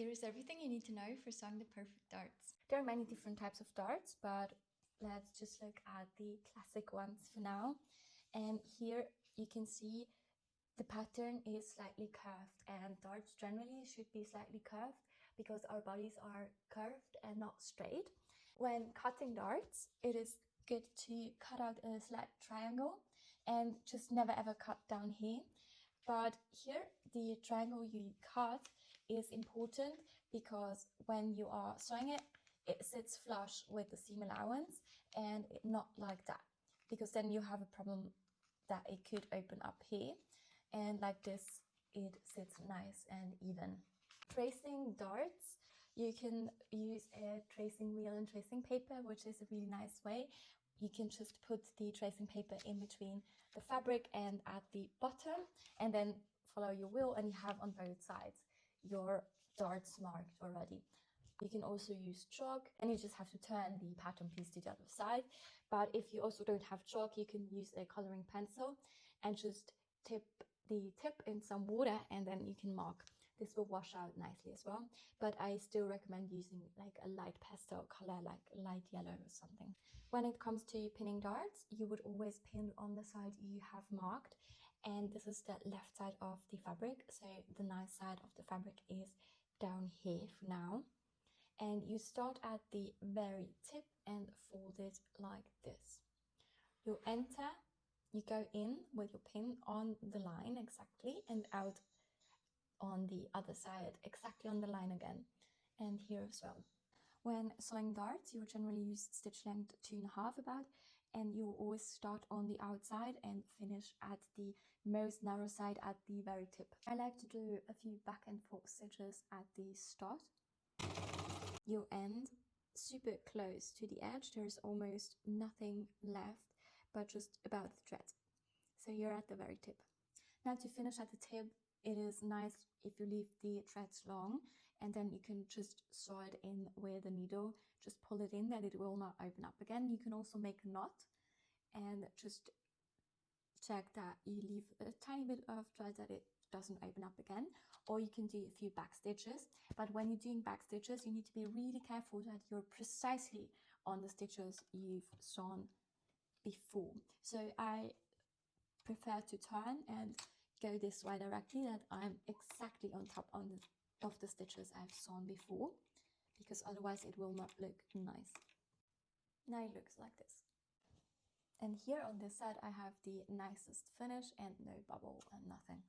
Here is everything you need to know for sewing the perfect darts. There are many different types of darts, but let's just look at the classic ones for now. And here you can see the pattern is slightly curved, and darts generally should be slightly curved because our bodies are curved and not straight. When cutting darts, it is good to cut out a slight triangle and just never ever cut down here. But here, the triangle you cut is important because when you are sewing it, it sits flush with the seam allowance and not like that, because then you have a problem that it could open up here, and like this it sits nice and even. Tracing darts, you can use a tracing wheel and tracing paper, which is a really nice way. You can just put the tracing paper in between the fabric and at the bottom, and then follow your wheel, and you have on both sides your darts marked already. You can also use chalk, and you just have to turn the pattern piece to the other side. But if you also don't have chalk, you can use a coloring pencil and just tip the tip in some water, and then you can mark. This will wash out nicely as well, but I still recommend using like a light pastel color, like light yellow or something. When it comes to pinning darts, you would always pin on the side you have marked, and this is the left side of the fabric, so the nice side of the fabric is down here for now. And you start at the very tip and fold it like this. You enter, you go in with your pin on the line exactly, and out on the other side exactly on the line again, and here as well. When sewing darts, you generally use stitch length 2.5 about, and you always start on the outside and finish at the most narrow side at the very tip. I like to do a few back and forth stitches at the start. You end super close to the edge. There's almost nothing left but just about the thread, so you're at the very tip. Now to finish at the tip, it is nice if you leave the threads long, and then you can just sew it in with a needle. Just pull it in that it will not open up again. You can also make a knot and just check that you leave a tiny bit of thread that it doesn't open up again, or you can do a few back stitches. But when you're doing back stitches, you need to be really careful that you're precisely on the stitches you've sewn before. So I prefer to turn and go this way directly, that I'm exactly on top of the stitches I've sewn before, because otherwise it will not look nice. Now it looks like this. And here on this side I have the nicest finish and no bubble and nothing.